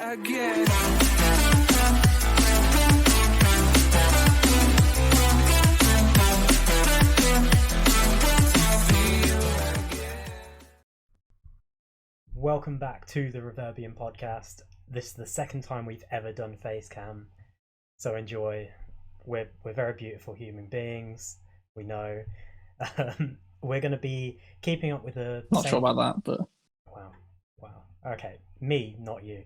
again. Welcome back to the Reverbium podcast. This is the second time we've ever done face cam, so enjoy. We're very beautiful human beings. We know. We're going to be keeping up with the. Not sure about that, but wow. Okay, me, not you.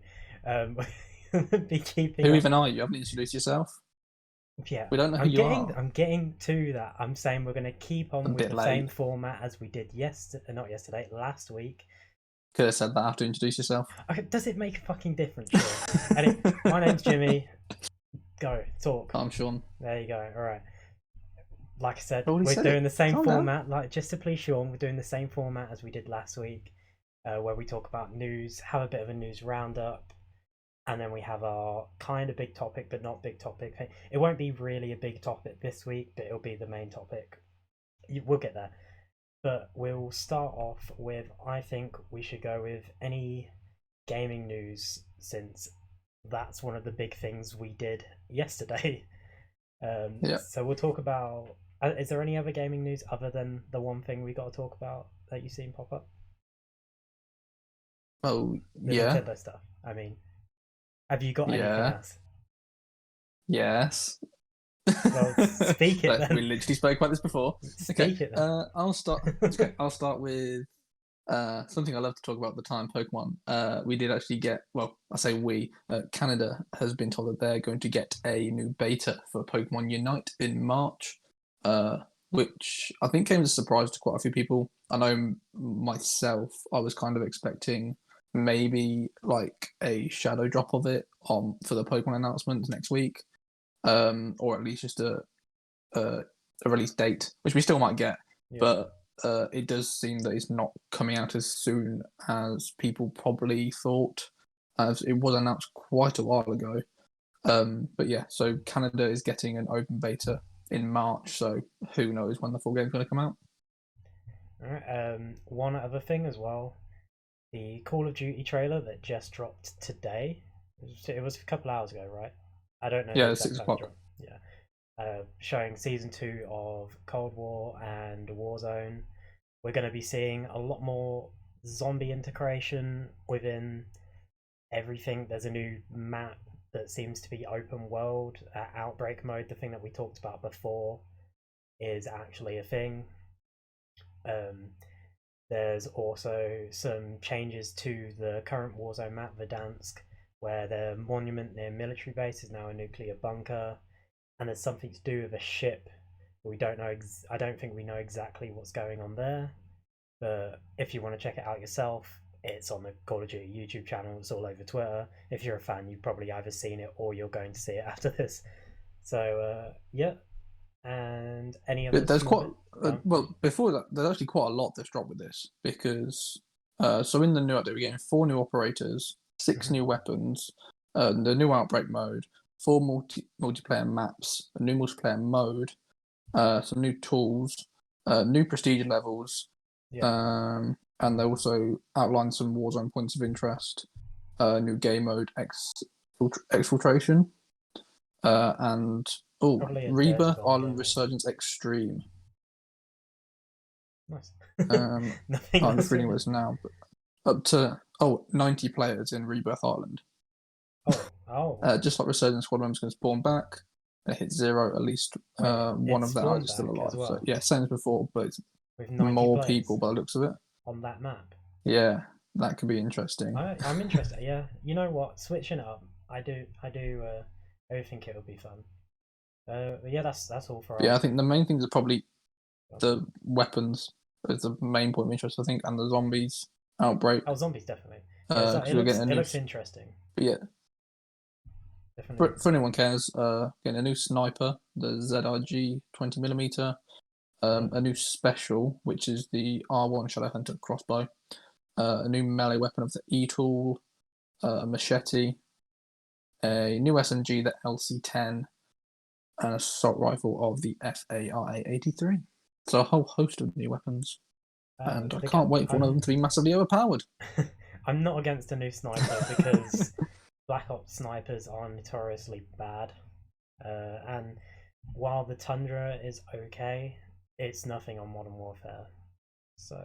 Be keeping. Who up... even are you? You haven't introduced yourself. Yeah, we don't know who you are. I'm getting to that. I'm saying we're going to keep on with the same format as we did last week. Could have said that after you introduce yourself. Okay, does it make a fucking difference? Sure. Anyway, my name's Jimmy. Go, talk. I'm Sean. There you go. All right. Like I said, we're doing the same format. Like, just to please Sean, we're doing the same format as we did last week, where we talk about news, have a bit of a news roundup, and then we have our kind of big topic, but not big topic. It won't be really a big topic this week, but it'll be the main topic. We'll get there. But we'll start off with, I think we should go with any gaming news, since that's one of the big things we did yesterday. So we'll talk about, is there any other gaming news other than the one thing we got to talk about that you've seen pop up? Oh, the Nintendo stuff. I mean, have you got anything else? Yes. Well, speak it then. We literally spoke about this before. Speak it then. I'll start. Okay, I'll start with something I love to talk about at the time, Pokemon. We did actually get, well, I say we, Canada has been told that they're going to get a new beta for Pokemon Unite in March, which I think came as a surprise to quite a few people. I know myself, I was kind of expecting maybe like a shadow drop of it for the Pokemon announcements next week. Or at least just a release date, which we still might get, but it does seem that it's not coming out as soon as people probably thought, as it was announced quite a while ago. But yeah, so Canada is getting an open beta in March, so who knows when the full game's going to come out. All right. One other thing as well, the Call of Duty trailer that just dropped today. It was a couple hours ago, right? I don't know. Yeah, 6 o'clock. Yeah. Showing season 2 of Cold War and Warzone. We're going to be seeing a lot more zombie integration within everything. There's a new map that seems to be open world. Outbreak mode, the thing that we talked about before, is actually a thing. There's also some changes to the current Warzone map, Verdansk, where the monument near military base is now a nuclear bunker, and there's something to do with a ship. We don't know. I don't think we know exactly what's going on there. But if you want to check it out yourself, it's on the Call of Duty YouTube channel. It's all over Twitter. If you're a fan, you've probably either seen it or you're going to see it after this. So yeah. And any other? There's quite well before that. There's actually quite a lot that's dropped with this, because so in the new update we're getting 4 new operators, 6 new weapons, the new outbreak mode, 4 multiplayer maps, a new multiplayer mode, some new tools, new prestige levels, and they also outline some Warzone points of interest, new game mode, exfiltration, and Rebirth Island Resurgence Extreme. Nice. I'm just reading this now, but up to 90 players in Rebirth Island. Just like Resurgence squad members can spawn back. They hit 0, at least one of them is still alive. Well. So yeah, same as before, but it's more people by the looks of it. On that map. Yeah, that could be interesting. I'm interested. Yeah, you know what? Switching it up, I do think it would be fun. But yeah, that's all for. Yeah, I think the main things are probably the weapons is the main point of interest, I think, and the zombies outbreak. Oh, zombies definitely. It looks interesting. But yeah, definitely. For anyone cares, getting a new sniper, the ZRG 20mm, a new special, which is the R1 Shadow Hunter crossbow, a new melee weapon of the E-tool, a machete, a new SMG, the LC10, an assault rifle of the FARA-83. So a whole host of new weapons. And I can't wait for one of them to be massively overpowered. I'm not against a new sniper because Black Ops snipers are notoriously bad, and while the Tundra is okay, it's nothing on Modern Warfare. So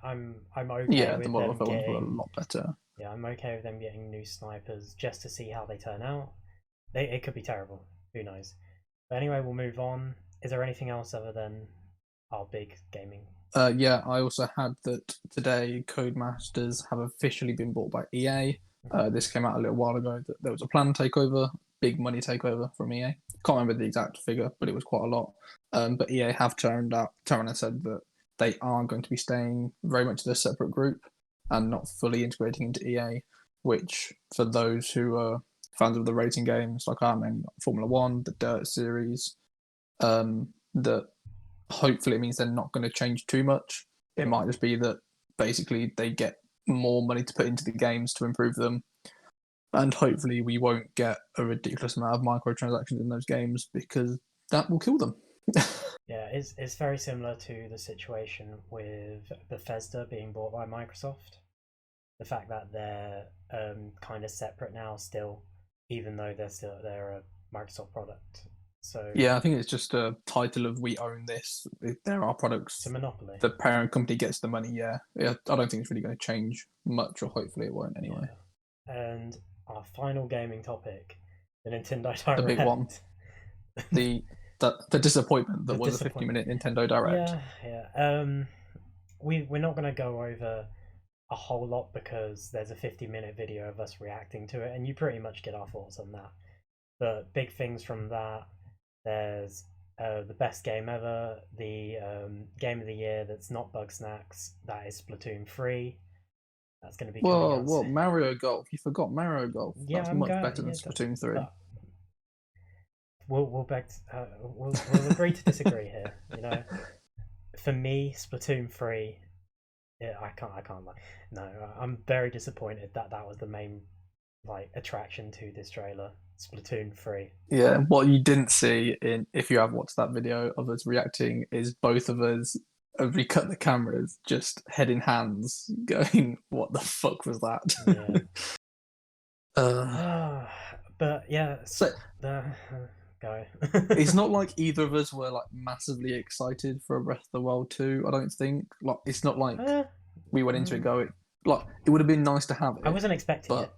I'm okay The with Modern them Warfare ones were a getting lot better. yeah, I'm okay with them getting new snipers just to see how they turn out. It could be terrible. Who knows? But anyway, we'll move on. Is there anything else other than our big gaming? Yeah, I also had that today Codemasters have officially been bought by EA. This came out a little while ago that there was a planned takeover, big money takeover from EA. Can't remember the exact figure, but it was quite a lot. But EA have turned and said that they are going to be staying very much as a separate group and not fully integrating into EA, which for those who are fans of the racing games like I am, and Formula One, the Dirt series, that hopefully it means they're not going to change too much. It might just be that basically they get more money to put into the games to improve them, and hopefully we won't get a ridiculous amount of microtransactions in those games because that will kill them. Yeah, it's very similar to the situation with Bethesda being bought by Microsoft. The fact that they're kind of separate now still, even though they're a Microsoft product. So yeah, I think it's just a title of we own this. There are products. It's a monopoly. The parent company gets the money. Yeah, I don't think it's really going to change much, or hopefully it won't anyway. Yeah. And our final gaming topic, the Nintendo Direct. The big one. The disappointment that was a 50-minute Nintendo Direct. Yeah. We're not going to go over a whole lot because there's a 50-minute video of us reacting to it, and you pretty much get our thoughts on that. But big things from that, there's the best game ever, the game of the year that's not Bugsnax, that is Splatoon 3. That's going to be coming out. Whoa, Mario Golf. You forgot Mario Golf. Yeah, that's much better than Splatoon 3. We'll agree to disagree here. You know, for me, Splatoon 3. Yeah, I can't lie. No, I'm very disappointed that was the main attraction to this trailer. Splatoon 3. Yeah, what you didn't see if you have watched that video of us reacting is both of us recut the cameras, just head in hands, going, "What the fuck was that?" Yeah. But yeah, so go. It's not like either of us were massively excited for Breath of the Wild 2. I don't think. It's not like we went into it going it would have been nice to have it. I wasn't expecting it.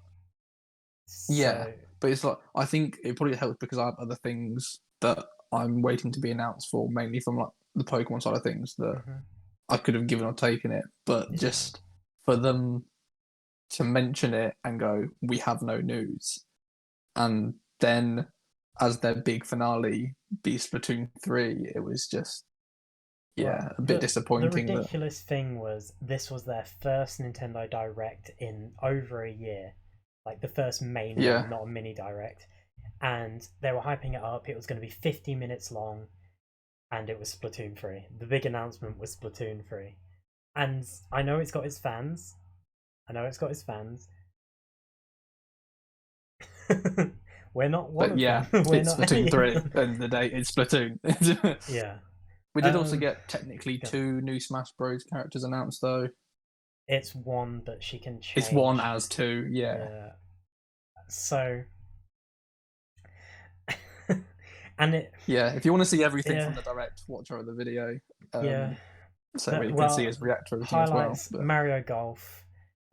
Yeah, but it's I think it probably helps because I have other things that I'm waiting to be announced for, mainly from the Pokemon side of things that I could have given or taken it, but just for them to mention it and go, "We have no news," and then as their big finale be Splatoon 3, it was just a bit disappointing. The ridiculous thing was this was their first Nintendo Direct in over a year. The first main one, not a mini direct, and they were hyping it up. It was going to be 50 minutes long, and it was Splatoon 3. The big announcement was Splatoon 3, and I know it's got its fans. We're not one of them. It's Splatoon 3, and the day it's Splatoon. Yeah. We did also get technically 2 new Smash Bros characters announced, though. It's one, but she can change. It's one as 2, yeah. So, and if you want to see everything from the Direct, watch over the video. So you can see his react as well. But Mario Golf.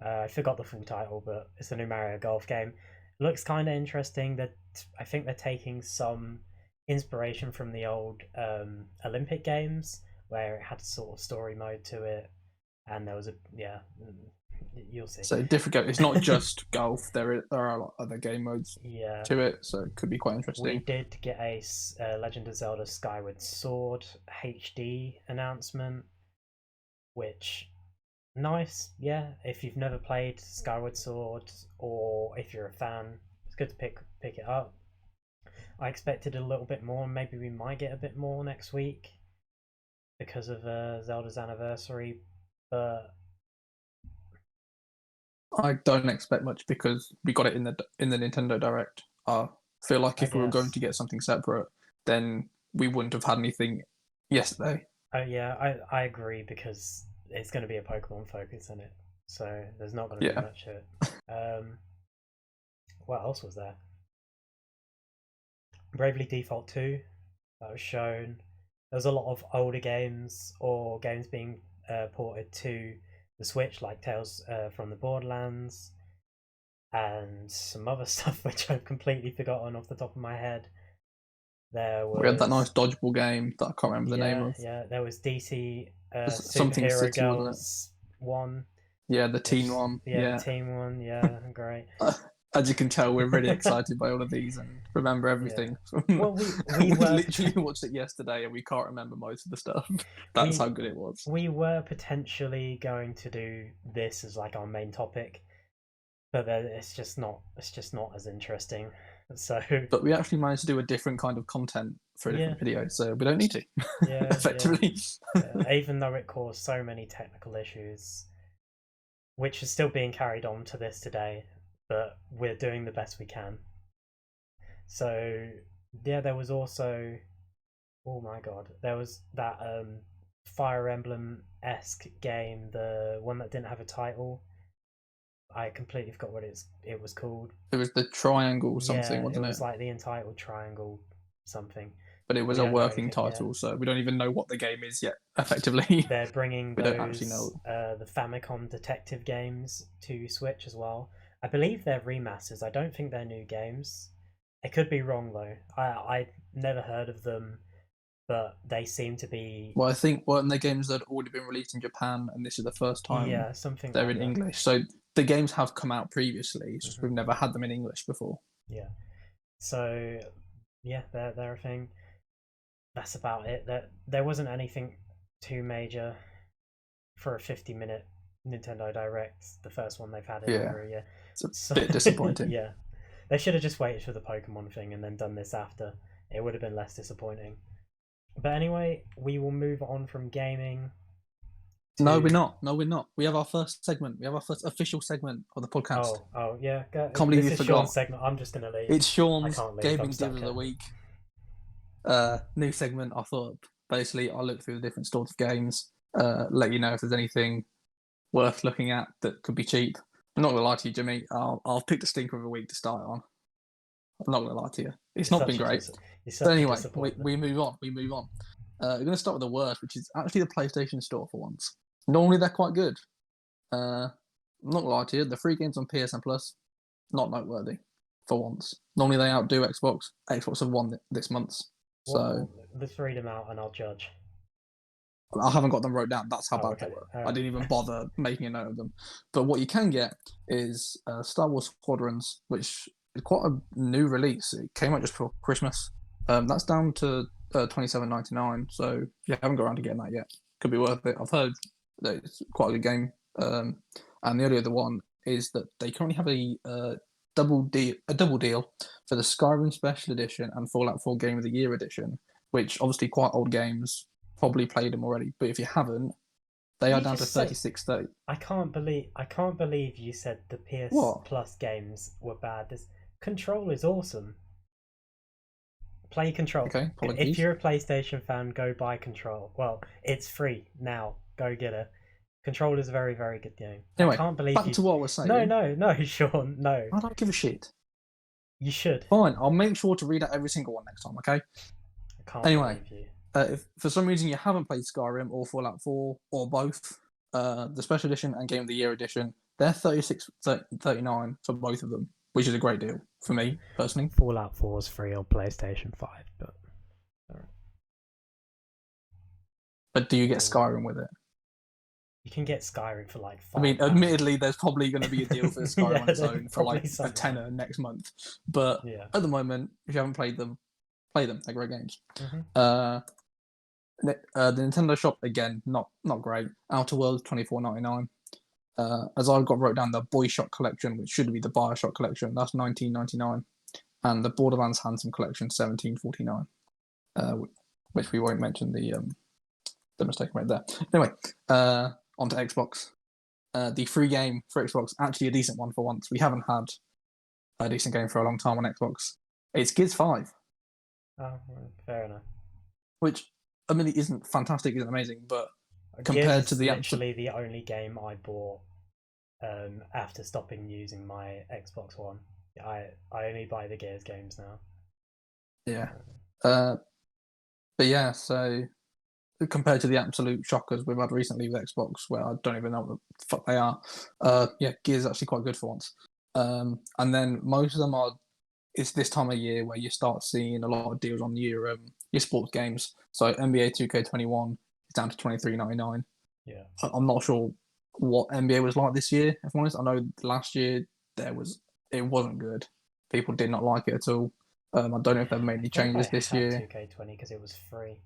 I forgot the full title, but it's the new Mario Golf game. Looks kind of interesting. That I think they're taking some inspiration from the old Olympic Games, where it had a sort of story mode to it, and there was you'll see. So different game. It's not just golf. There are other game modes to it, so it could be quite interesting. We did get a Legend of Zelda Skyward Sword HD announcement, which nice. Yeah, if you've never played Skyward Sword or if you're a fan, it's good to pick it up. I expected a little bit more. Maybe we might get a bit more next week because of Zelda's anniversary, but I don't expect much because we got it in the Nintendo Direct. I feel like if we were going to get something separate, then we wouldn't have had anything yesterday. Oh yeah, I agree because it's going to be a Pokemon focus in it, so there's not going to be much of it. what else was there? Bravely Default 2 that was shown. There was a lot of older games or games being ported to the Switch, like Tales from the Borderlands, and some other stuff which I've completely forgotten off the top of my head. We had that nice dodgeball game that I can't remember the name of. Yeah, there was DC Something Superhero City, wasn't it? Girls one. Yeah, the teen one. The teen one. Yeah, great. As you can tell, we're really excited by all of these and remember everything. Yeah. Well, we literally watched it yesterday and we can't remember most of the stuff. That's how good it was. We were potentially going to do this as like our main topic, but it's just not as interesting. So, but we actually managed to do a different kind of content for a different video, so we don't need to. Effectively. Even though it caused so many technical issues, which is still being carried on to this today, but we're doing the best we can. So yeah, there was also, oh my god, there was that Fire Emblem-esque game, the one that didn't have a title. I completely forgot what it was called. It was the Triangle something, wasn't it? It was like the Entitled Triangle something. But it was a working title, so we don't even know what the game is yet, effectively. They're bringing we don't actually know. The Famicom detective games to Switch as well. I believe they're remasters. I don't think they're new games. I could be wrong, though. I've never heard of them, but they seem to be... Well, I think weren't they games that had already been released in Japan, and this is the first time something they're like in English. So the games have come out previously, just we've never had them in English before. Yeah. So, yeah, they're a thing. That's about it. There wasn't anything too major for a 50-minute Nintendo Direct, the first one they've had in over a year. It's a bit disappointing. Yeah. They should have just waited for the Pokemon thing and then done this after. It would have been less disappointing. But anyway, we will move on from gaming. No, we're not. We have our first segment. We have our first official segment of the podcast. Oh, yeah. Can't believe you forgot. Sean's segment. I'm just going to leave. It's Sean's Gaming Div of the Week. New segment. I thought, basically, I'll look through the different stores of games, let you know if there's anything worth looking at that could be cheap. I'm not going to lie to you, Jimmy. I'll pick the stinker of the week to start on. I'm not going to lie to you. It's not been great. But anyway, we move on. We're going to start with the worst, which is actually the PlayStation Store for once. Normally, they're quite good. I'm not going to lie to you. The free games on PSN Plus, not noteworthy for once. Normally, they outdo Xbox. Xbox have won this month. So let's read them out and I'll judge. I haven't got them wrote down. That's how bad they were. I didn't even bother making a note of them. But what you can get is Star Wars Squadrons, which is quite a new release. It came out just before Christmas. That's down to $27.99. So if you haven't got around to getting that yet, could be worth it. I've heard that it's quite a good game. And the only other one is that they currently have a double deal for the Skyrim Special Edition and Fallout 4 Game of the Year Edition, which obviously quite old games. Probably played them already, but if you haven't, they are down to $36.30. I can't believe you said the PS Plus games were bad. This Control is awesome. Play Control. Okay, apologies. If you're a PlayStation fan, go buy Control. Well, it's free now. Go get it. Control is a very, very good game. Anyway, I can't believe back to what we're saying. No, Sean, no. I don't give a shit. You should. Fine, I'll make sure to read out every single one next time, okay? I can't believe you. If for some reason you haven't played Skyrim or Fallout 4 or both, the Special Edition and Game of the Year Edition, they're $36.39 for both of them, which is a great deal for me, personally. Fallout 4 is free on PlayStation 5, but... But do you get Skyrim with it? You can get Skyrim for like $5. I mean, admittedly, there's probably going to be a deal for Skyrim on its own for like a tenner next month. But at the moment, if you haven't played them, play them. They're great games. The Nintendo Shop, again, not great. Outer Worlds, $24.99. As I've got wrote down, the Boy Shot Collection, which should be the Bioshock Collection, that's $19.99. And the Borderlands Handsome Collection, $17.49. Which we won't mention the mistake right there. Anyway, onto Xbox. The free game for Xbox, actually a decent one for once. We haven't had a decent game for a long time on Xbox. It's Gears 5. Oh, fair enough. Which, I mean, it isn't fantastic, isn't amazing, but compared to the actually the only game I bought after stopping using my Xbox One. I only buy the Gears games now. Yeah. But yeah, so compared to the absolute shockers we've had recently with Xbox, where I don't even know what the fuck they are, yeah, Gears is actually quite good for once. And then most of them are. It's this time of year where you start seeing a lot of deals on your sports games. So NBA 2K21 is down to $23.99. Yeah. I'm not sure what NBA was like this year. If I'm honest, I know last year it wasn't good. People did not like it at all. I don't know if they've made any changes this year. 2K20 because it was free.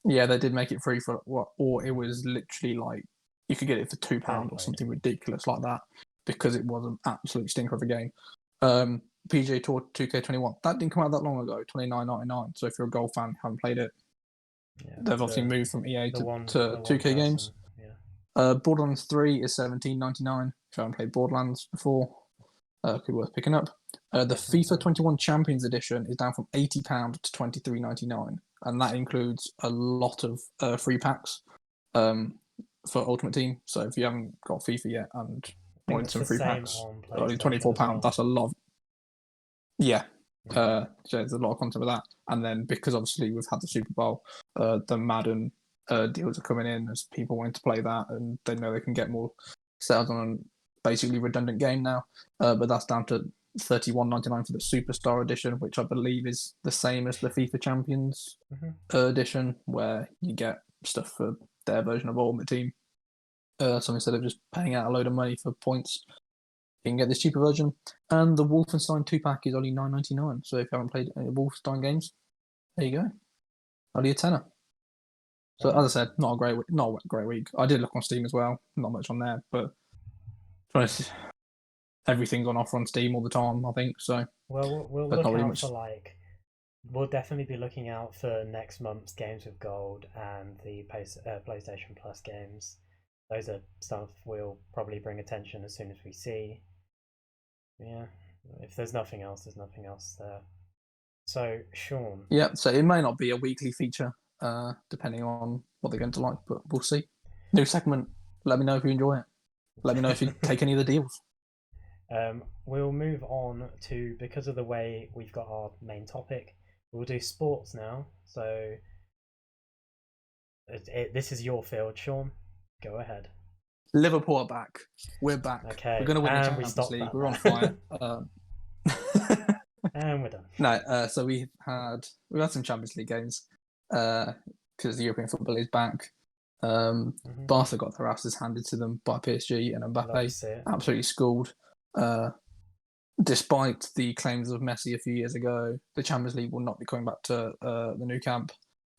Yeah, they did make it free for what, or it was literally like you could get it for £2 or something ridiculous like that because it was an absolute stinker of a game. PGA Tour 2K21 that didn't come out that long ago, $29.99. So if you're a golf fan, haven't played it, they've obviously moved from EA to 2K games. Borderlands 3 is $17.99. If you haven't played Borderlands before, could be worth picking up. The FIFA 21 Champions Edition is down from £80 to $23.99, and that includes a lot of free packs for Ultimate Team. So if you haven't got FIFA yet and wanted some free packs, only £24. Well. That's a lot. Yeah. So there's a lot of content with that. And then because obviously we've had the Super Bowl, the Madden deals are coming in as people wanting to play that, and they know they can get more sales on a basically redundant game now. But that's down to $31.99 for the Superstar Edition, which I believe is the same as the FIFA Champions Edition, where you get stuff for their version of Ultimate Team. So instead of just paying out a load of money for points, you can get this cheaper version. And the Wolfenstein 2-pack is only $9.99. So if you haven't played any Wolfenstein games, there you go. Only a tenner. So as I said, not a great week. I did look on Steam as well. Not much on there, but everything's on offer on Steam all the time, I think. So well, we'll look out for we'll definitely be looking out for next month's Games with Gold and the PlayStation Plus games. Those are stuff we'll probably bring attention as soon as we see. Yeah, if there's nothing else, there's nothing else there. So, Sean. Yeah, so it may not be a weekly feature, depending on what they're going to like, but we'll see. New segment. Let me know if you enjoy it. Let me know if you take any of the deals. We'll move on to, because of the way we've got our main topic, we'll do sports now. So, this is your field, Sean. Go ahead. Liverpool are back. We're back. Okay. We're going to win the Champions League. We're on fire. And we're done. No, so we've had some Champions League games because the European football is back. Barca got their asses handed to them by PSG, and Mbappe absolutely schooled. Despite the claims of Messi a few years ago, the Champions League will not be coming back to the Nou Camp.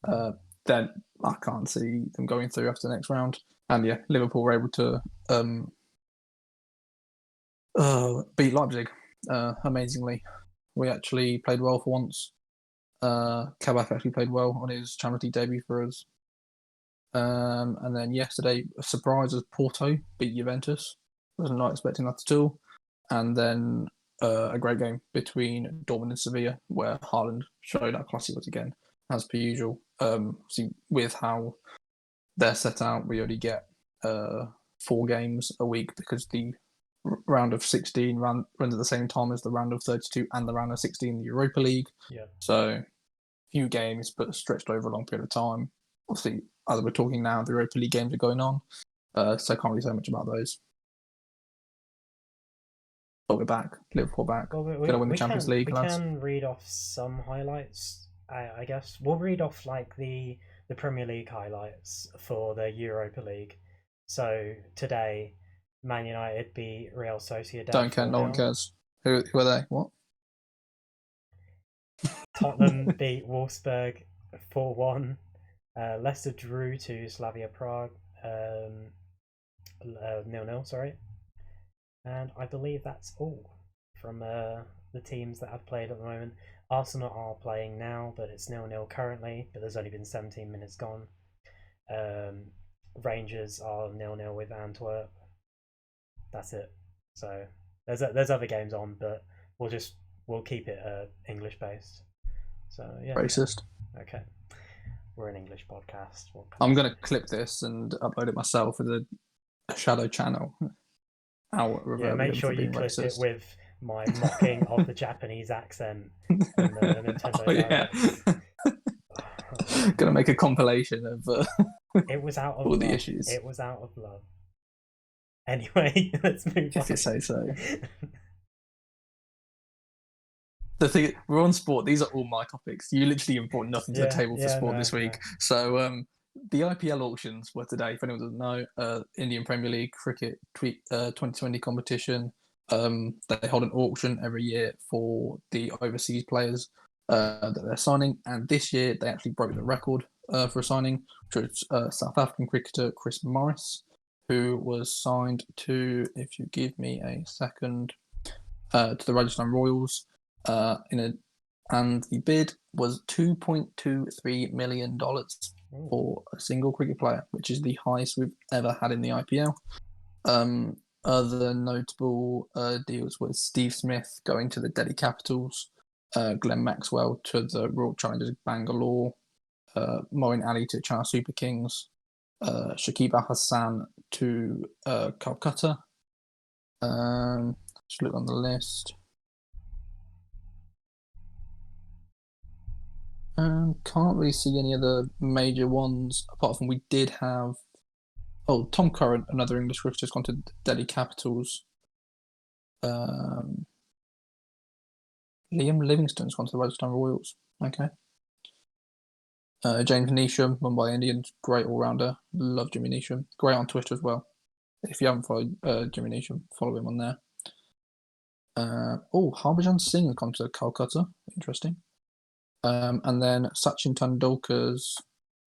Then I can't see them going through after the next round. And yeah, Liverpool were able to beat Leipzig amazingly. We actually played well for once. Kabak actually played well on his Champions League debut for us. And then yesterday, a surprise as Porto beat Juventus. Wasn't not expecting that at all. And then a great game between Dortmund and Sevilla, where Haaland showed how classy he was again, as per usual. See, with how they're set out, we only get 4 games a week because the round of 16 runs at the same time as the round of 32 and the round of 16 in the Europa League. Yeah. So few games, but stretched over a long period of time. Obviously, as we're talking now, the Europa League games are going on, so I can't really say much about those. But we're back. Liverpool back. Well, going to win the Champions League. We can read off some highlights, I guess. We'll read off like the Premier League highlights for the Europa League. So today, Man United beat Real Sociedad. Don't care. No one cares. Who are they? What? Tottenham beat Wolfsburg 4-1. Leicester drew to Slavia Prague 0-0. Sorry. And I believe that's all from the teams that have played at the moment. Arsenal are playing now, but it's 0-0 currently, but there's only been 17 minutes gone. Rangers are 0-0 with Antwerp. That's it. So there's other games on, but we'll keep it English based. So yeah. Racist. Okay. We're an English podcast. I'm gonna clip this and upload it myself as a shadow channel. Yeah, make sure you clip it with my mocking of the Japanese accent in the Nintendo Oh yeah, Directs. gonna make a compilation of It was out of all the love. issues. It was out of love. Anyway, let's move If you on. say so. The thing, we're on sport. These are all my topics. You literally brought nothing to the table for sport no, this week. no. So the IPL auctions were today. If anyone doesn't know, Indian Premier League cricket 2020 competition. They hold an auction every year for the overseas players that they're signing, and this year they actually broke the record for a signing, which was South African cricketer Chris Morris, who was signed to, if you give me a second, to the Rajasthan Royals. And the bid was $2.23 million for a single cricket player, which is the highest we've ever had in the IPL. Other notable deals were Steve Smith going to the Delhi Capitals, Glenn Maxwell to the Royal Challengers Bangalore, Moeen Ali to Chennai Super Kings, Shakib Al Hassan to Calcutta. Just look on the list. Can't really see any other major ones apart from we did have. Oh, Tom Curran, another English cricketer, has gone to Delhi Capitals. Liam Livingstone's gone to the Rajasthan Royals. Okay. James Neesham, Mumbai Indians, great all rounder. Love Jimmy Neesham. Great on Twitter as well. If you haven't followed Jimmy Neesham, follow him on there. Harbhajan Singh has gone to Calcutta. Interesting. And then Sachin Tendulkar's,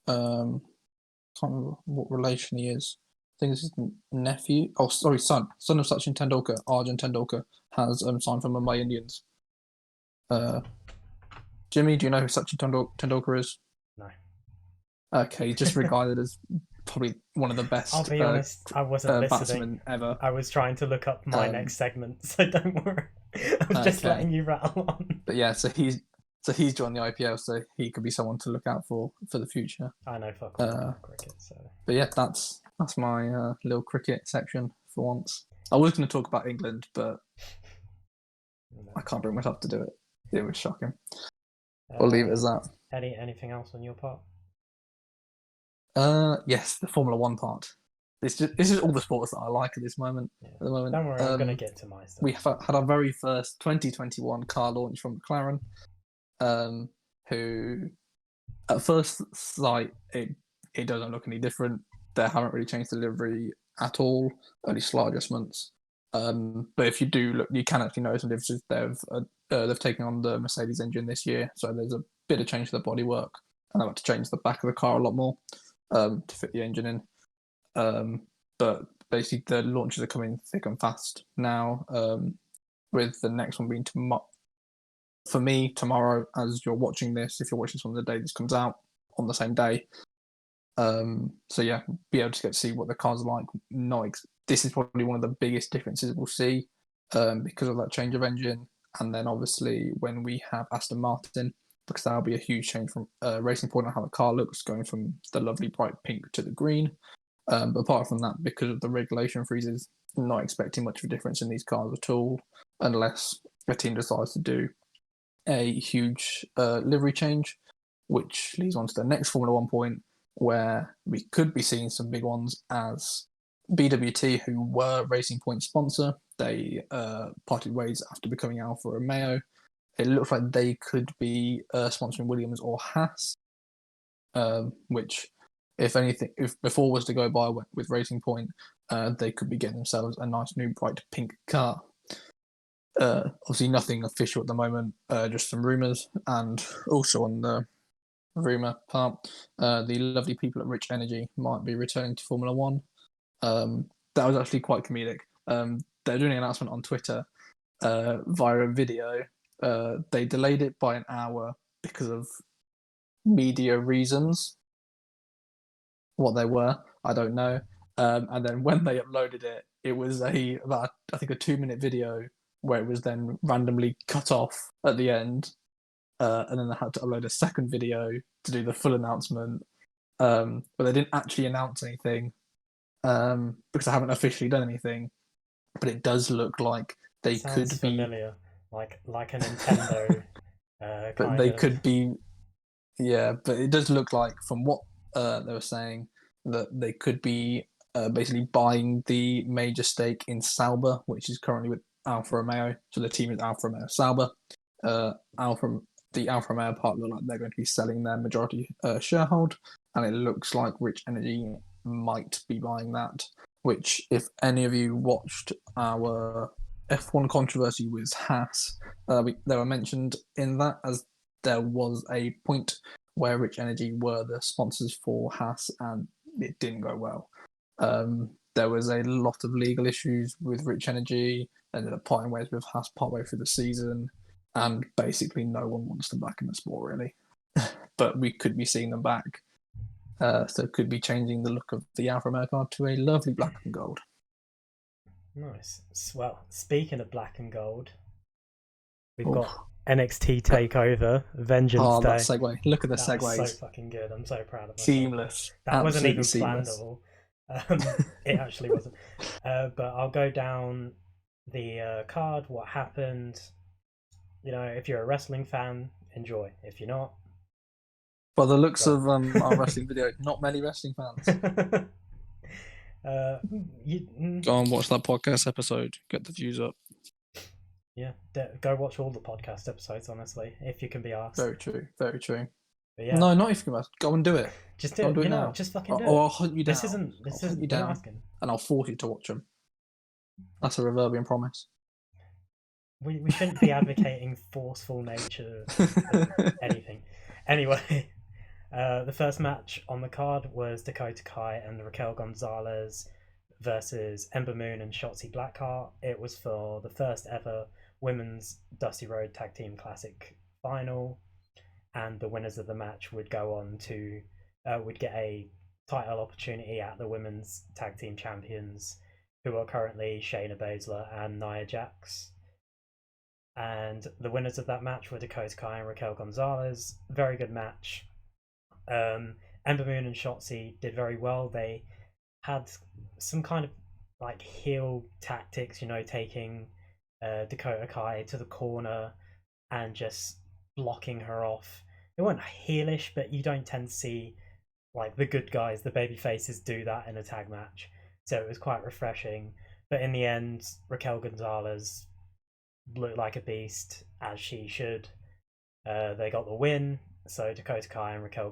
can't remember what relation he is. I think it's his nephew. Oh, sorry, son of Sachin Tendulkar, Arjun Tendulkar, has signed for Mumbai Indians. Jimmy, do you know who Sachin Tendulkar is? No. Okay, he's just regarded as probably one of the best. I'll be honest, I wasn't listening. Batsmen ever. I was trying to look up my next segment, so don't worry. I'm just letting you rattle on. But yeah, so he's joined the IPL, so he could be someone to look out for the future. I know fuck all about cricket, so. But yeah, that's my little cricket section for once. I was going to talk about England, but I can't bring myself to do it. It was shocking. We'll leave it as that. Anything else on your part? Yes, the Formula One part. This is all the sports that I like at this moment. Yeah. At the moment, don't worry, I'm going to get to my stuff. We had our very first 2021 car launch from Mclaren, who at first sight it doesn't look any different. They haven't really changed the livery at all, only slight adjustments. But if you do look, you can actually notice some differences. They've taken on the Mercedes engine this year, so there's a bit of change to the bodywork, and they've had to change the back of the car a lot more to fit the engine in. But basically, the launches are coming thick and fast now. With the next one being for me tomorrow, as you're watching this. If you're watching this on the day this comes out, on the same day. So yeah, be able to get to see what the cars are like. This is probably one of the biggest differences we'll see because of that change of engine. And then obviously when we have Aston Martin, because that'll be a huge change from Racing Point on how the car looks, going from the lovely bright pink to the green. But apart from that, because of the regulation freezes, I'm not expecting much of a difference in these cars at all, unless a team decides to do a huge livery change, which leads on to the next Formula One point, where we could be seeing some big ones as BWT, who were Racing Point sponsor, they parted ways after becoming Alfa Romeo. It looks like they could be sponsoring Williams or Haas, which, if before was to go by with Racing Point, they could be getting themselves a nice new bright pink car. Obviously nothing official at the moment, just some rumours, and also on the rumour part, the lovely people at Rich Energy might be returning to Formula One. That was actually quite comedic. They're doing an announcement on Twitter via a video. They delayed it by an hour because of media reasons. What they were, I don't know. And then when they uploaded it, it was about I think a 2-minute video where it was then randomly cut off at the end. And then they had to upload a second video to do the full announcement. But they didn't actually announce anything because they haven't officially done anything. But it does look like they Sounds could be, familiar, like a Nintendo but kind they of. could be, yeah. But it does look like, from what they were saying, that they could be basically buying the major stake in Sauber, which is currently with Alfa Romeo. So the team is Alfa Romeo Sauber. The Alfa Romeo part look like they're going to be selling their majority sharehold, and it looks like Rich Energy might be buying that. Which, if any of you watched our F1 controversy with Haas, they were mentioned in that, as there was a point where Rich Energy were the sponsors for Haas, and it didn't go well. There was a lot of legal issues with Rich Energy, ended up parting ways with Haas partway through the season, and basically no one wants them back in the sport, really. But we could be seeing them back. So it could be changing the look of the Alfa Romeo car to a lovely black and gold. Nice. Well, speaking of black and gold, we've Oof. got NXT Takeover, Vengeance Day. That segue. Look at the that segues. was so fucking good. I'm so proud of myself. Seamless. That wasn't even seamless. planned at all. It actually wasn't. But I'll go down the card, what happened. You know, if you're a wrestling fan, enjoy. If you're not, by the looks of our wrestling video, not many wrestling fans. Go and watch that podcast episode. Get the views up. Yeah, go watch all the podcast episodes, honestly, if you can be asked. Very true. Very true. But yeah, no, not if you can be asked. Go and do it. Just do it. Do it now. Just fucking do it. Or I'll hunt you down. This isn't you down, asking. And I'll force you to watch them. That's a Reverbium promise. We shouldn't be advocating forceful nature of anything. Anyway, the first match on the card was Dakota Kai and Raquel Gonzalez versus Ember Moon and Shotzi Blackheart. It was for the first ever Women's Dusty Road Tag Team Classic final, and the winners of the match would go on to would get a title opportunity at the Women's Tag Team Champions, who are currently Shayna Baszler and Nia Jax. And the winners of that match were Dakota Kai and Raquel Gonzalez. Very good match. Ember Moon and Shotzi did very well. They had some kind of like heel tactics, you know, taking Dakota Kai to the corner and just blocking her off. It wasn't heelish, but you don't tend to see like the good guys, the baby faces, do that in a tag match. So it was quite refreshing. But in the end, Raquel Gonzalez looked like a beast, as she should. They got the win, so Dakota Kai and Raquel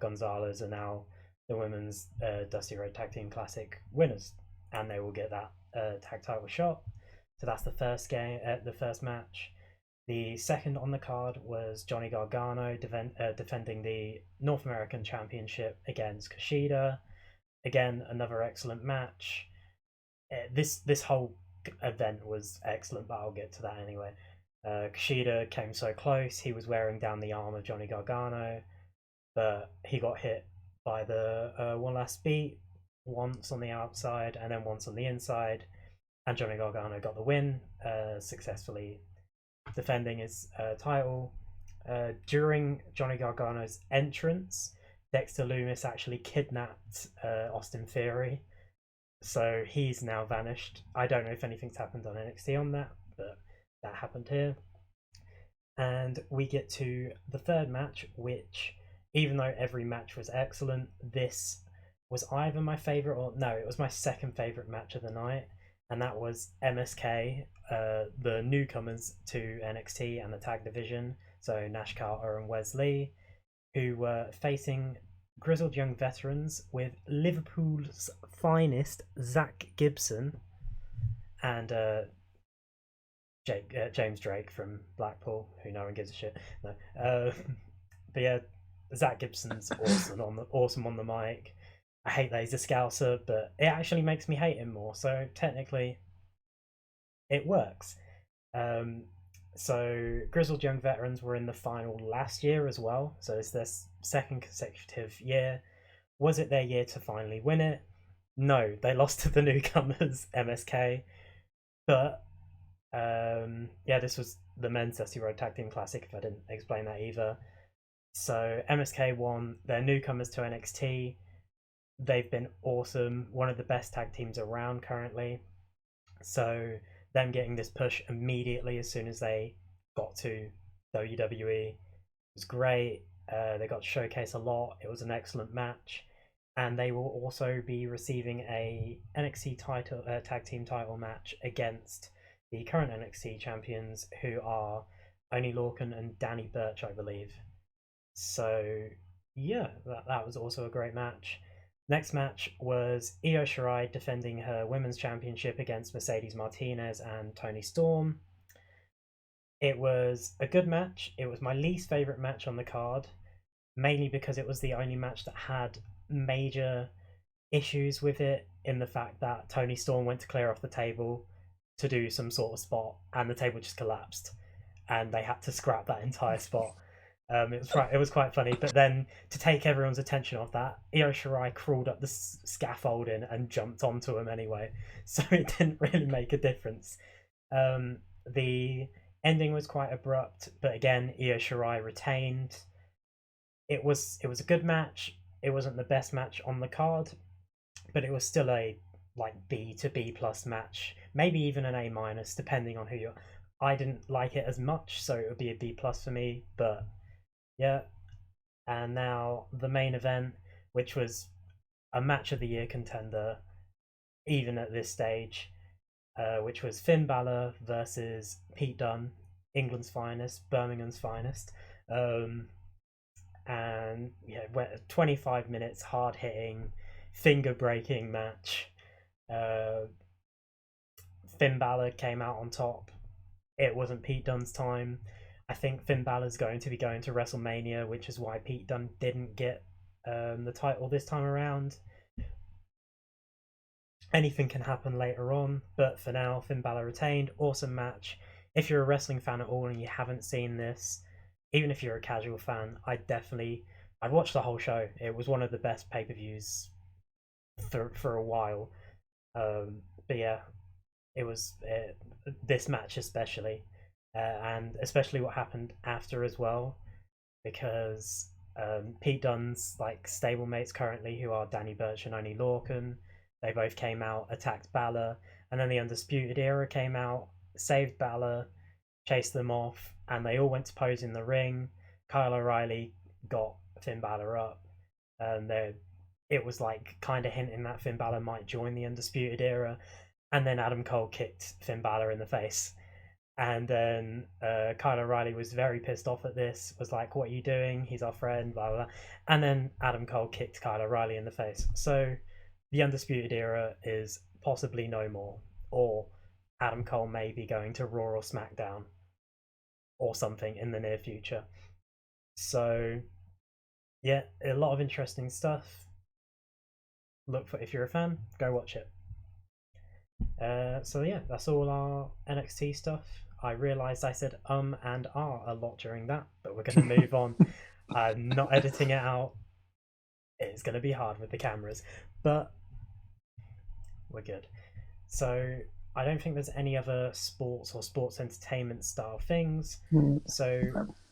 Gonzalez are now the Women's Dusty Road Tag Team Classic winners, and they will get that tag title shot. So that's the first match. The second on the card was Johnny Gargano defending the North American Championship against Kushida. Again, another excellent match. This whole event was excellent, but I'll get to that anyway. Kushida came so close. He was wearing down the arm of Johnny Gargano, but he got hit by the one last beat, once on the outside and then once on the inside, and Johnny Gargano got the win, successfully defending his title. During Johnny Gargano's entrance, Dexter Lumis actually kidnapped Austin Theory, so he's now vanished. I don't know if anything's happened on NXT on that, but that happened here. And we get to the third match, which, even though every match was excellent, this was either my favourite or no, it was my second favourite match of the night, and that was MSK, the newcomers to NXT and the tag division, so Nash Carter and Wes Lee, who were facing grizzled young veterans with Liverpool's finest Zach Gibson and James Drake from Blackpool, who no one gives a shit. No, but yeah, Zach Gibson's awesome on the mic. I hate that he's a Scouser, but it actually makes me hate him more. So technically, it works. So grizzled young veterans were in the final last year as well. So it's their second consecutive year. Was it their year to finally win it? No, they lost to the newcomers, MSK. But yeah, this was the men's Dusty Road Tag Team Classic, if I didn't explain that either. So MSK won. They're newcomers to NXT. They've been awesome. One of the best tag teams around currently. So them getting this push immediately as soon as they got to WWE was great. They got to showcase a lot. It was an excellent match, and they will also be receiving a NXT title tag team title match against the current NXT champions, who are Oni Lorcan and Danny Burch, I believe. So yeah, that was also a great match. Next match was Io Shirai defending her women's championship against Mercedes Martinez and Toni Storm. It was a good match. It was my least favorite match on the card, mainly because it was the only match that had major issues with it, in the fact that Toni Storm went to clear off the table to do some sort of spot, and the table just collapsed, and they had to scrap that entire spot. It was quite funny, but then to take everyone's attention off that, Io Shirai crawled up the scaffolding and jumped onto him anyway, so it didn't really make a difference. The ending was quite abrupt, but again, Io Shirai retained. It was a good match. It wasn't the best match on the card, but it was still a like B to B plus match, maybe even an A minus, depending on who you're. I didn't like it as much, so it would be a B plus for me, but yeah. And now the main event, which was a match of the year contender, even at this stage, which was Finn Balor versus Pete Dunne, England's finest, Birmingham's finest. And yeah, 25 minutes, hard hitting, finger breaking match. Finn Balor came out on top. It wasn't Pete Dunne's time. I think Finn Balor's going to be going to WrestleMania, which is why Pete Dunne didn't get the title this time around. Anything can happen later on, but for now, Finn Balor retained. Awesome match. If you're a wrestling fan at all and you haven't seen this, even if you're a casual fan, I'd watch the whole show. It was one of the best pay-per-views for a while. But yeah, it was this match especially. And especially what happened after as well, because Pete Dunne's like stablemates currently, who are Danny Burch and Oni Lorcan, they both came out, attacked Balor, and then the Undisputed Era came out, saved Balor, chased them off, and they all went to pose in the ring. Kyle O'Reilly got Finn Balor up, and it was like kind of hinting that Finn Balor might join the Undisputed Era, and then Adam Cole kicked Finn Balor in the face. And then Kyle O'Reilly was very pissed off at this, was like, what are you doing? He's our friend, blah, blah, blah. And then Adam Cole kicked Kyle O'Reilly in the face. So the Undisputed Era is possibly no more. Or Adam Cole may be going to Raw or SmackDown or something in the near future. So yeah, a lot of interesting stuff. Look for, if you're a fan, go watch it. So yeah, that's all our NXT stuff. I realised I said and a lot during that, but we're going to move on. I'm not editing it out. It's going to be hard with the cameras, but we're good. So I don't think there's any other sports or sports entertainment style things. So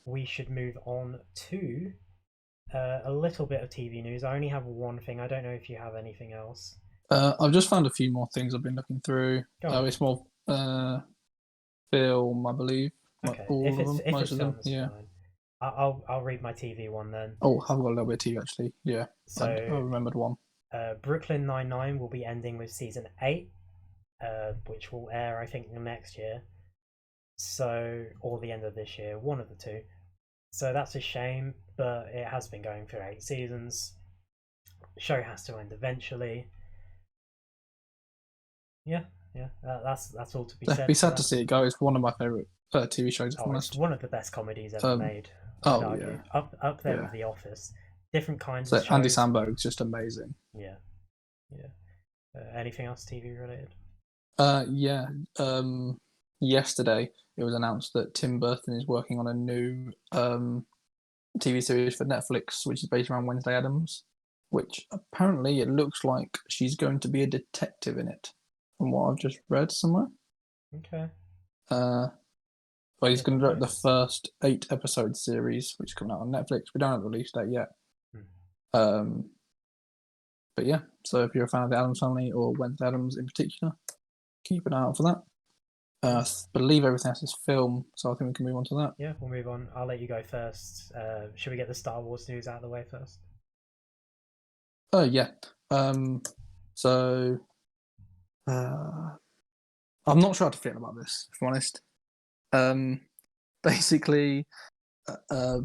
we should move on to a little bit of TV news. I only have one thing. I don't know if you have anything else. I've just found a few more things I've been looking through. It's more film, I believe. Okay, Most of them. Yeah. Fine. I'll read my TV one then. Oh, I've got a little bit of TV actually. Yeah. So I remembered one. Brooklyn Nine-Nine will be ending with season 8, which will air I think next year. So, or the end of this year, one of the two. So that's a shame, but it has been going for 8 seasons. The show has to end eventually. Yeah. That's all to be said. It'd be sad to see it go. It's one of my favourite TV shows. It's one of the best comedies ever made. Yeah, up there with The Office. Different kinds of shows. Andy Samberg's just amazing. Yeah. Anything else TV related? Yeah. Yesterday it was announced that Tim Burton is working on a new TV series for Netflix, which is based around Wednesday Addams, which apparently it looks like she's going to be a detective in it, from what I've just read somewhere. Okay. But he's going to direct the first 8-episode series, which is coming out on Netflix. We don't have a release date yet. But yeah, so if you're a fan of the Addams Family or Wednesday Addams in particular, keep an eye out for that. I believe everything else is film, so I think we can move on to that. Yeah, we'll move on. I'll let you go first. Should we get the Star Wars news out of the way first? Yeah. So I'm not sure how to feel about this, if I'm honest. Basically, quite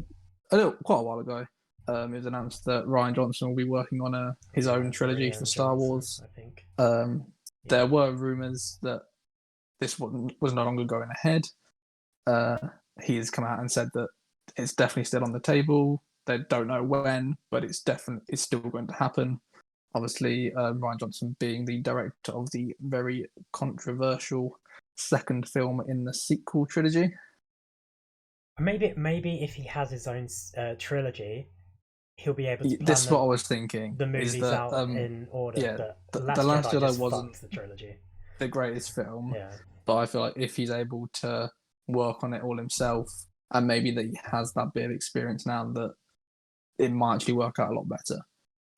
a while ago, it was announced that Rian Johnson will be working on his own trilogy for Star Wars. I think. There were rumors that this was no longer going ahead. He has come out and said that it's definitely still on the table. They don't know when, but it's still going to happen. Obviously, Rian Johnson being the director of the very controversial second film in the sequel trilogy. Maybe if he has his own trilogy, he'll be able to plan This is what I was thinking. the movies out in order. Yeah, but the Last Jedi wasn't the trilogy. the greatest film. Yeah. But I feel like if he's able to work on it all himself, and maybe that he has that bit of experience now, that it might actually work out a lot better.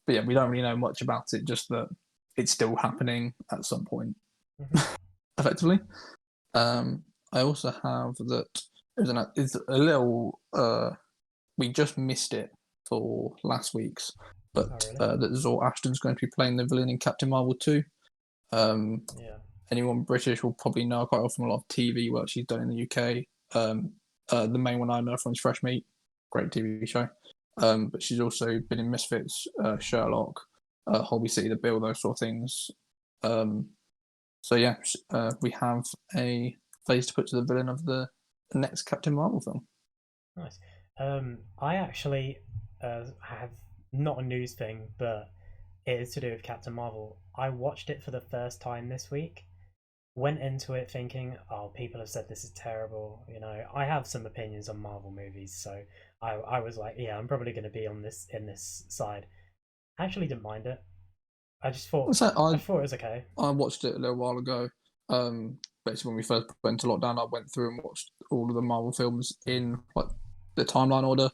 But yeah, we don't really know much about it, just that it's still happening at some point, effectively. I also have that it's a little. We just missed it for last week's, but that Zor Ashton's going to be playing the villain in Captain Marvel 2. Anyone British will probably know quite often a lot of TV work she's done in the UK. The main one I know from is Fresh Meat, great TV show. But she's also been in Misfits, Sherlock, Holby City, The Bill, those sort of things. So yeah, we have a face to put to the villain of the next Captain Marvel film. Nice. I actually have not a news thing, but it is to do with Captain Marvel. I watched it for the first time this week. Went into it thinking, oh, people have said this is terrible. You know, I have some opinions on Marvel movies, so I was like, yeah, I'm probably going to be in this side. I actually didn't mind it. I just thought I thought it was okay. I watched it a little while ago. Basically, when we first went to lockdown, I went through and watched all of the Marvel films in like the timeline order.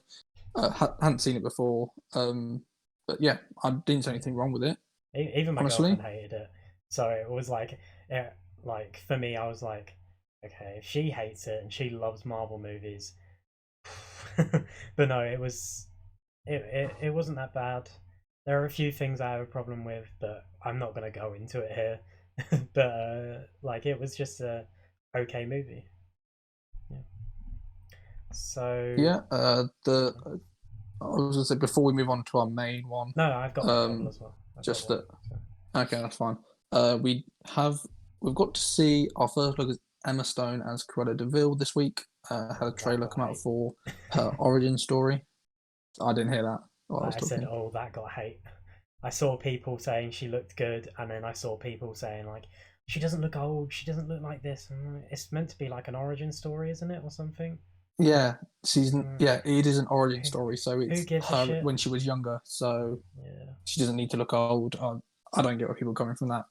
Hadn't seen it before, but yeah, I didn't see anything wrong with it. Even my girlfriend hated it, so it was like, like for me, I was like, okay, if she hates it and she loves Marvel movies, but no, it wasn't that bad. There are a few things I have a problem with, but I'm not going to go into it here. But like, it was just a okay movie. Yeah. So yeah, I was gonna say before we move on to our main one. No, I've got one as well. Okay, that's fine. We've got to see our first look at Emma Stone as Cruella de Vil this week. Had a trailer come out for her origin story. I didn't hear that. I said, oh, that got hate. I saw people saying she looked good, and then I saw people saying like, she doesn't look old, she doesn't look like this. It's meant to be like an origin story, isn't it, or something? Yeah, it is an origin story, so it's her when she was younger, so she doesn't need to look old. I don't get where people are coming from that.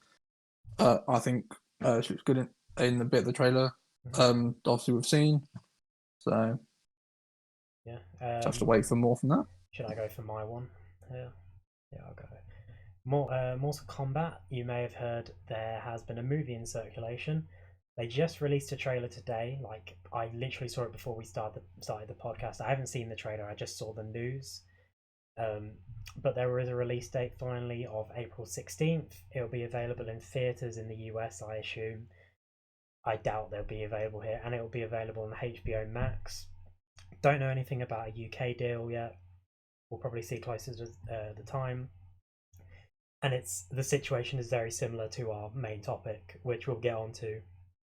I think she looks good in the bit of the trailer. Obviously we've seen, so yeah, just have to wait for more from that. Should I go for my one? Yeah, I'll go. Mortal Kombat. You may have heard there has been a movie in circulation. They just released a trailer today. Like, I literally saw it before we started the podcast. I haven't seen the trailer. I just saw the news. But there is a release date finally of April 16th. It'll be available in theaters in the US, I assume. I doubt they'll be available here, and it'll be available on HBO Max. Don't know anything about a UK deal yet. We'll probably see closer to the time. And the situation is very similar to our main topic, which we'll get onto.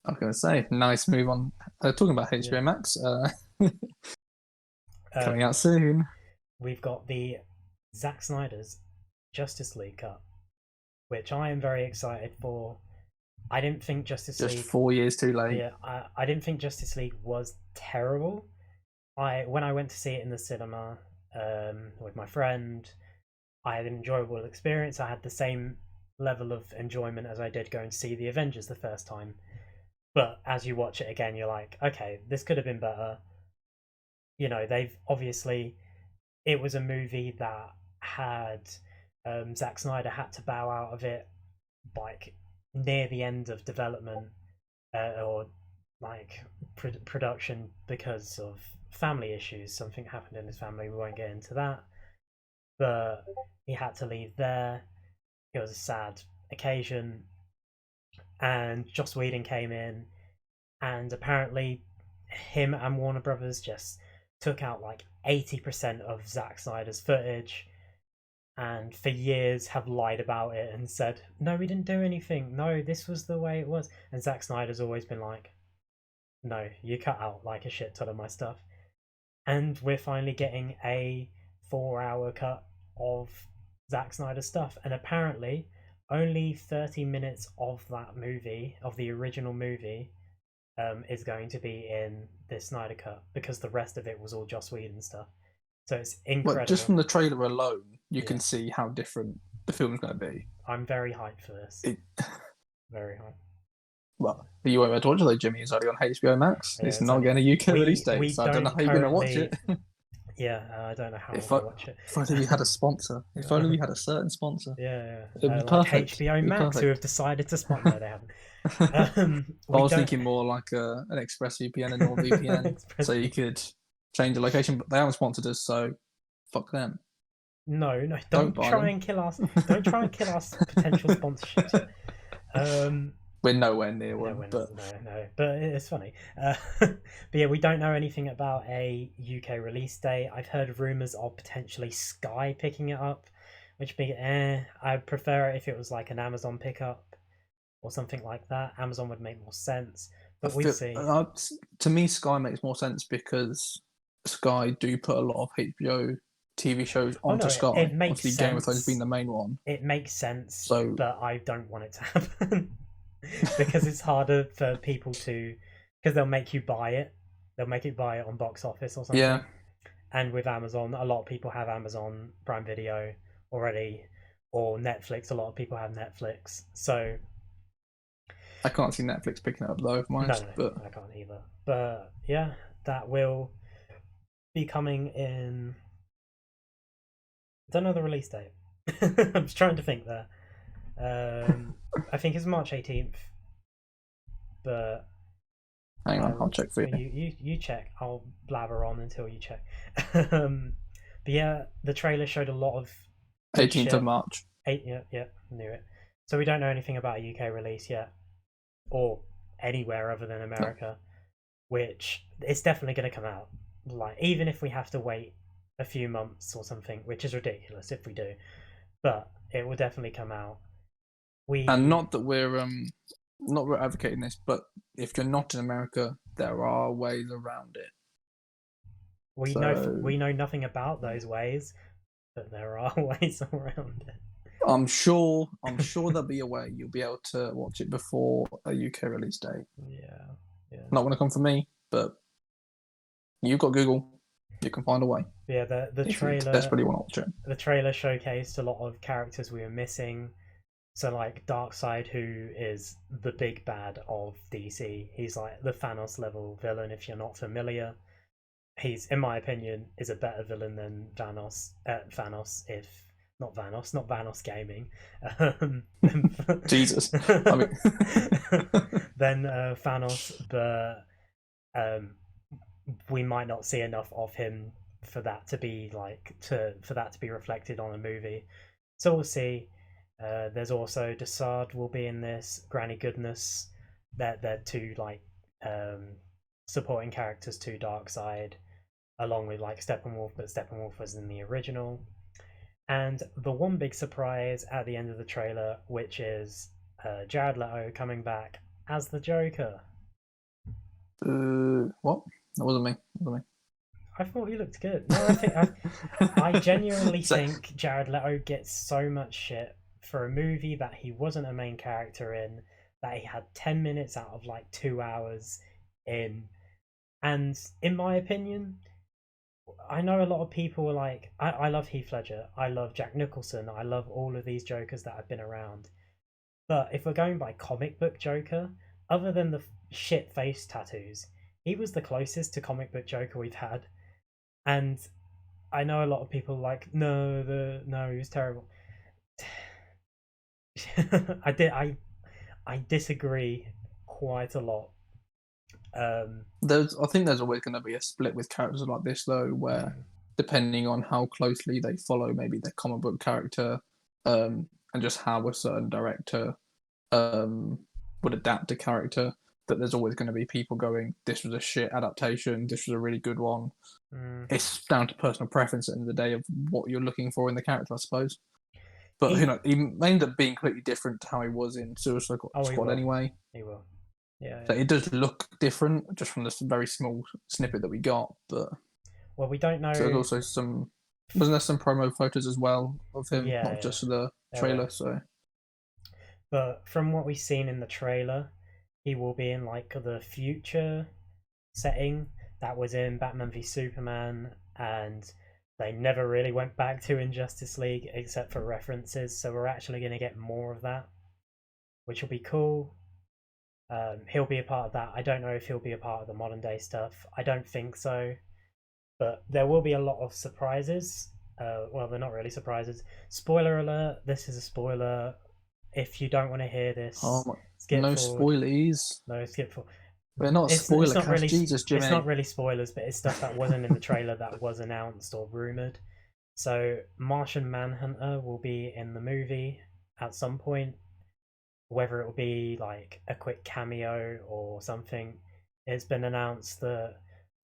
I was going to say, nice move on. Talking about HBO Max, coming out soon. We've got the Zack Snyder's Justice League cut, which I am very excited for. I didn't think Justice League... Just 4 years too late. Yeah, I didn't think Justice League was terrible. When I went to see it in the cinema with my friend, I had an enjoyable experience. I had the same level of enjoyment as I did going to see the Avengers the first time. But as you watch it again, you're like, okay, this could have been better. You know, they've obviously... It was a movie that had... Zack Snyder had to bow out of it like near the end of development, or like production because of family issues. Something happened in his family. We won't get into that, but he had to leave there. It was a sad occasion, and Joss Whedon came in, and apparently, him and Warner Brothers just took out like 80% of Zack Snyder's footage, and for years have lied about it and said, no, we didn't do anything. No, this was the way it was. And Zack Snyder's always been like, no, you cut out like a shit ton of my stuff. And we're finally getting a 4-hour cut of Zack Snyder's stuff. And apparently, only 30 minutes of that movie, of the original movie, is going to be in this Snyder cut because the rest of it was all Joss Whedon stuff. So it's incredible. Well, just from the trailer alone, you can see how different the film's going to be. I'm very hyped for this. Very hyped. Well, you won't be able to watch it though, Jimmy. It's already on HBO Max. Yeah, it's not getting a UK release date, so I don't know how you're going to watch it. Yeah, I don't know how I'm going to watch it. If only we had a sponsor. If only we had a certain sponsor. Yeah. It would be like perfect. HBO Max, who have decided to sponsor. No, they haven't. I was thinking more like an ExpressVPN and NordVPN, so you could change the location, but they haven't sponsored us, so fuck them. No, don't try and kill us. Don't try and kill us potential sponsorships. We're nowhere near one. No, but it's funny. But yeah, we don't know anything about a UK release date. I've heard rumours of potentially Sky picking it up, which be I'd prefer it if it was like an Amazon pickup or something like that. Amazon would make more sense, but we'll see. To me, Sky makes more sense because Sky do put a lot of HBO TV shows onto Sky. It makes sense. Game of Thrones being the main one. It makes sense, but I don't want it to happen. Because it's harder for people to, because they'll make you buy it. They'll make you buy it on box office or something. Yeah. And with Amazon, a lot of people have Amazon Prime Video already, or Netflix. A lot of people have Netflix. So I can't see Netflix picking it up though. But I can't either. But yeah, that will be coming in. I don't know the release date. I'm just trying to think there. I think it's March 18th, but hang on, I'll check for you. You check. I'll blabber on until you check. But yeah, the trailer showed a lot of 18th of March. Yeah, knew it. So we don't know anything about a UK release yet, or anywhere other than America, which it's definitely going to come out. Like, even if we have to wait a few months or something, which is ridiculous if we do, but it will definitely come out. And not that we're advocating this, but if you're not in America, there are ways around it. We know nothing about those ways, but there are ways around it. I'm sure there'll be a way you'll be able to watch it before a UK release date. Yeah. Not going to come from me, but you've got Google. You can find a way. Yeah, the trailer. Desperately want to watch it. The trailer showcased a lot of characters we were missing. So like Darkseid, who is the big bad of DC, he's like the Thanos level villain. If you're not familiar, he's, in my opinion, is a better villain than Thanos. If not Vanos Gaming. Jesus, then Thanos, but we might not see enough of him for that to be reflected on a movie. So we'll see. There's also Desaad will be in this. Granny Goodness. They're two supporting characters to Darkseid, along with Steppenwolf, but Steppenwolf was in the original. And the one big surprise at the end of the trailer, which is Jared Leto coming back as the Joker. What? That wasn't me. I thought he looked good. No, I genuinely think Jared Leto gets so much shit for a movie that he wasn't a main character in, that he had 10 minutes out of 2 hours in. And in my opinion, I know a lot of people were like, I love Heath Ledger, I love Jack Nicholson, I love all of these Jokers that have been around. But if we're going by comic book Joker, other than the shit face tattoos, he was the closest to comic book Joker we've had. And I know a lot of people like, no, he was terrible. I disagree quite a lot. I think there's always going to be a split with characters like this, though, where depending on how closely they follow maybe their comic book character, and just how a certain director would adapt a character, that there's always going to be people going, "This was a shit adaptation. This was a really good one." It's down to personal preference at the end of the day of what you're looking for in the character, I suppose. But he may end up being completely different to how he was in Suicide Squad anyway. He will. Yeah. So it does look different just from this very small snippet that we got, but we don't know. So there's also wasn't there some promo photos as well of him, not just the trailer. So, but from what we've seen in the trailer, he will be in like the future setting that was in Batman v Superman, and they never really went back to in Justice League except for references. So we're actually going to get more of that, which will be cool. He'll be a part of that. I don't know if he'll be a part of the modern day stuff. I don't think so, but there will be a lot of surprises. Well, they're not really surprises. Spoiler alert, this is a spoiler. If you don't want to hear this, skip no forward. Spoilies. No, skip forward. We're not spoiler cast, really, Jesus, Jimmy. It's not really spoilers, but it's stuff that wasn't in the trailer that was announced or rumored. So Martian Manhunter will be in the movie at some point. Whether it will be like a quick cameo or something, it's been announced that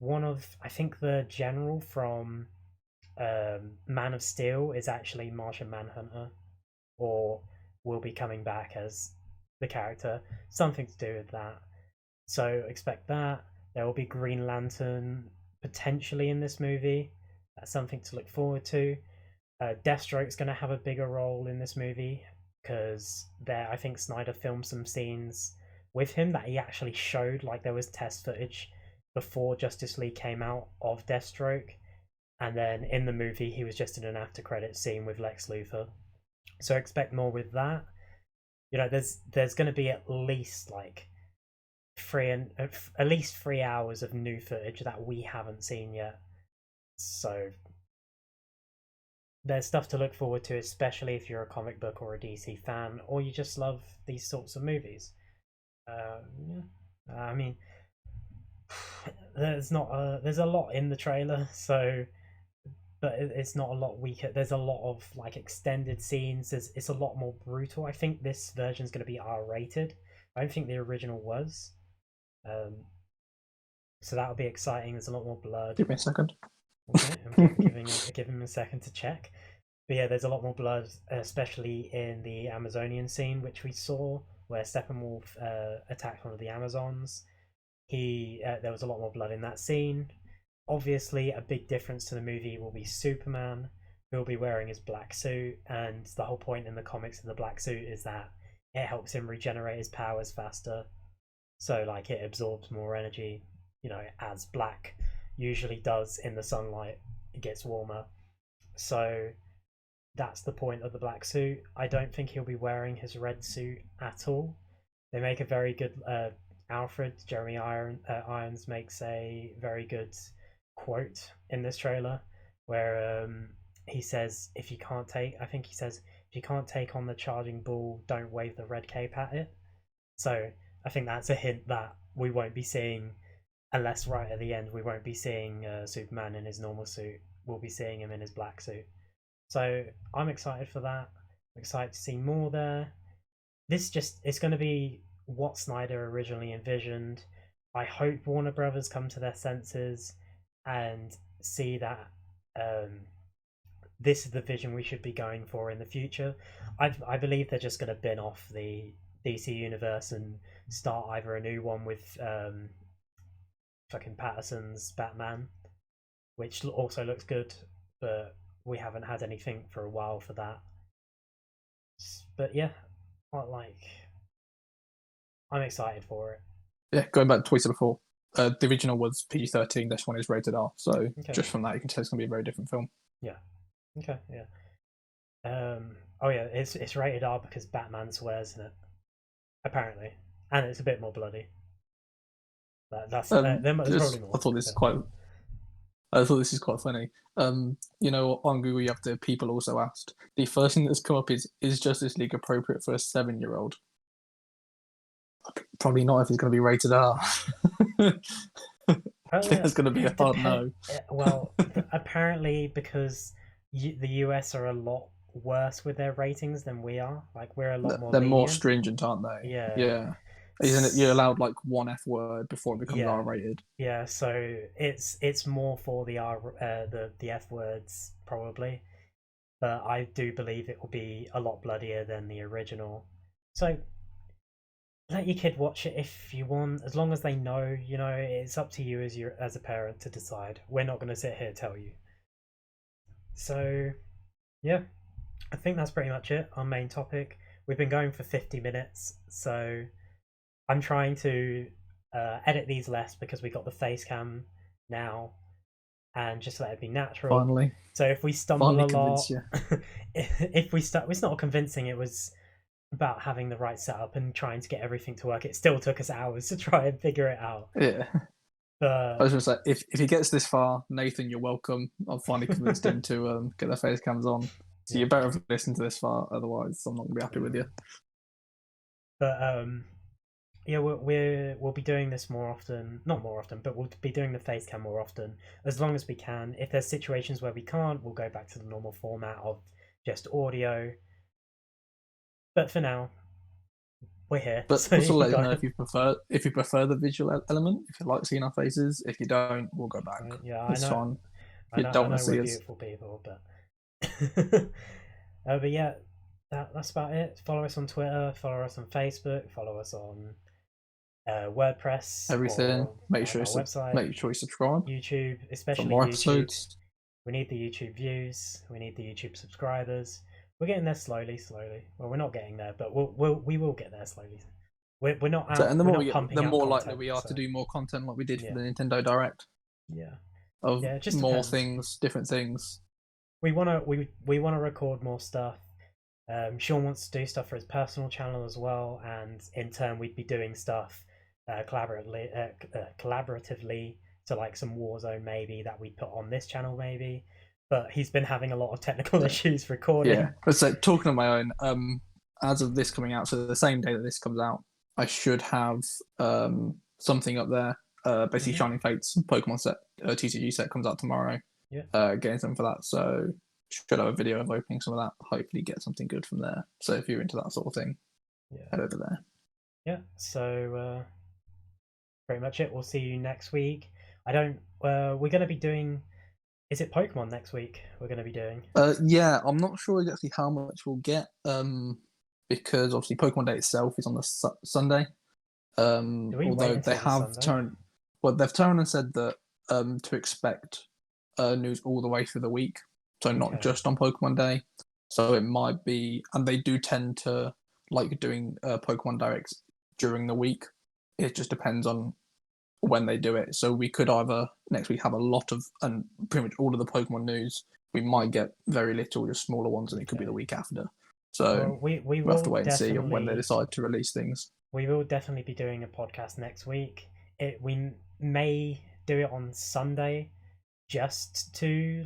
I think the general from Man of Steel is actually Martian Manhunter, or will be coming back as the character. Something to do with that. So expect that. There will be Green Lantern potentially in this movie. That's something to look forward to. Deathstroke's going to have a bigger role in this movie, because I think Snyder filmed some scenes with him that he actually showed, like there was test footage before Justice League came out of Deathstroke, and then in the movie he was just in an after credit scene with Lex Luthor. So expect more with that. You know, there's going to be at least like 3 hours of new footage that we haven't seen yet. So there's stuff to look forward to, especially if you're a comic book or a DC fan, or you just love these sorts of movies. I mean, there's a lot in the trailer, so, but it's not a lot weaker. There's a lot of like extended scenes. It's a lot more brutal. I think this version's going to be R-rated. I don't think the original was. So that'll be exciting. There's a lot more blood. Give me a second. Okay, I'm giving him a second to check. But yeah, there's a lot more blood, especially in the Amazonian scene, which we saw, where Steppenwolf attacked one of the Amazons. There was a lot more blood in that scene. Obviously, a big difference to the movie will be Superman, who will be wearing his black suit, and the whole point in the comics of the black suit is that it helps him regenerate his powers faster. So, like, it absorbs more energy, you know, as black usually does in the sunlight. It gets warmer. So that's the point of the black suit. I don't think he'll be wearing his red suit at all. They make a very good Jeremy Irons makes a very good quote in this trailer where he says, if you can't take on the charging bull, don't wave the red cape at it. So I think that's a hint that we won't be seeing, unless right at the end we won't be seeing Superman in his normal suit. We'll be seeing him in his black suit. So I'm excited for that. I'm excited to see more there. It's going to be what Snyder originally envisioned. I hope Warner Brothers come to their senses and see that this is the vision we should be going for in the future. I believe they're just going to bin off the DC universe and start either a new one with fucking Patterson's Batman, which also looks good, but we haven't had anything for a while for that. But yeah, I'm excited for it. Yeah, going back to what we said before, the original was PG-13. This one is rated R. So just from that, you can tell it's going to be a very different film. Yeah. Okay. Yeah. Oh yeah, it's rated R because Batman swears in it, apparently, and it's a bit more bloody. That's probably more. I thought this is quite funny. You know, on Google, you have to people also asked. The first thing that's come up is Justice League appropriate for a 7-year-old? Probably not if it's going to be rated R. It's going to be a hard no. Well, apparently because the US are a lot worse with their ratings than we are. Like we're a lot more They're more lenient. stringent, aren't they? Yeah. Yeah. Isn't it? You're allowed like one F word before it becomes Yeah. R-rated. Yeah. So it's more for the the F words probably, but I do believe it will be a lot bloodier than the original. So let your kid watch it if you want, as long as they know. You know, it's up to you as a parent to decide. We're not going to sit here and tell you. So yeah, I think that's pretty much it. Our main topic. We've been going for 50 minutes, so I'm trying to edit these less because we got the face cam now, and just let it be natural. Finally. So if we stumble a lot, if we start, it's not convincing. It was about having the right setup and trying to get everything to work. It still took us hours to try and figure it out. Yeah. But I was just like, if he gets this far, Nathan, you're welcome. I've finally convinced him to get the face cams on. So you better have listened to this far, otherwise I'm not gonna be happy with you. But yeah, we'll be doing this more often. Not more often, but we'll be doing the face cam more often as long as we can. If there's situations where we can't, we'll go back to the normal format of just audio. But for now, we're here. But so also let us know if you prefer the visual element, if you like seeing our faces. If you don't, we'll go back. Yeah, it's I know. fine. I know, I know we're beautiful people, but but yeah, that's about it. Follow us on Twitter, follow us on Facebook, follow us on WordPress, everything. Make sure website, make sure you subscribe. YouTube, especially for more YouTube. Episodes. We need the YouTube views. We need the YouTube subscribers. We're getting there slowly. Well, we're not getting there, but we will get there slowly. We're not out. And the more pumping the more content, likely we are to do more content like we did for the Nintendo Direct. Yeah. Of just more depends. things, different things. We wanna record more stuff. Sean wants to do stuff for his personal channel as well, and in turn we'd be doing stuff collaboratively to like some Warzone maybe that we put on this channel maybe. But he's been having a lot of technical issues recording. Yeah, so talking on my own, as of this coming out, so the same day that this comes out, I should have something up there. Basically, Shining Fates Pokemon set, TCG set comes out tomorrow. Yeah. Getting something for that, so should have a video of opening some of that. Hopefully, get something good from there. So if you're into that sort of thing, head over there. Yeah. So pretty much it. We'll see you next week. We're going to be doing. Is it Pokemon next week? We're going to be doing. Yeah, I'm not sure exactly how much we'll get. Because obviously Pokemon Day itself is on the Sunday. Although they have turned, they've turned and said that to expect news all the way through the week, so not just on Pokemon Day. So it might be, and they do tend to like doing Pokemon Directs during the week. It just depends on when they do it. So we could either next week have a lot of and pretty much all of the Pokemon news. We might get very little, just smaller ones, and it could be the week after. So we'll have to wait and see when they decide to release things. We will definitely be doing a podcast next week. We may do it on Sunday, just to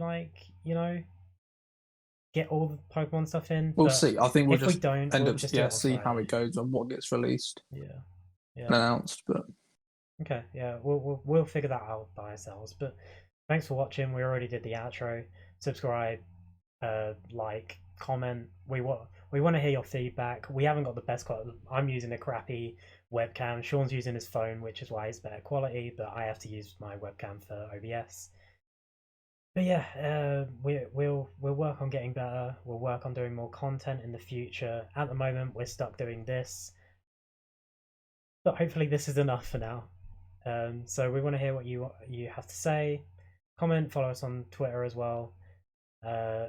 get all the Pokemon stuff in. We'll see. I think we'll just end up see how it goes and what gets released. Yeah. Announced, but okay, yeah, we'll figure that out by ourselves. But thanks for watching. We already did the outro. Subscribe, like, comment. We want to hear your feedback. We haven't got the best quality. I'm using a crappy webcam. Sean's using his phone, which is why it's better quality. But I have to use my webcam for OBS. But yeah, we'll work on getting better. We'll work on doing more content in the future. At the moment, we're stuck doing this. But hopefully this is enough for now. So we want to hear what you have to say. Comment, follow us on Twitter as well.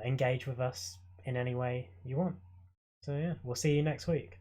Engage with us in any way you want. So yeah, we'll see you next week.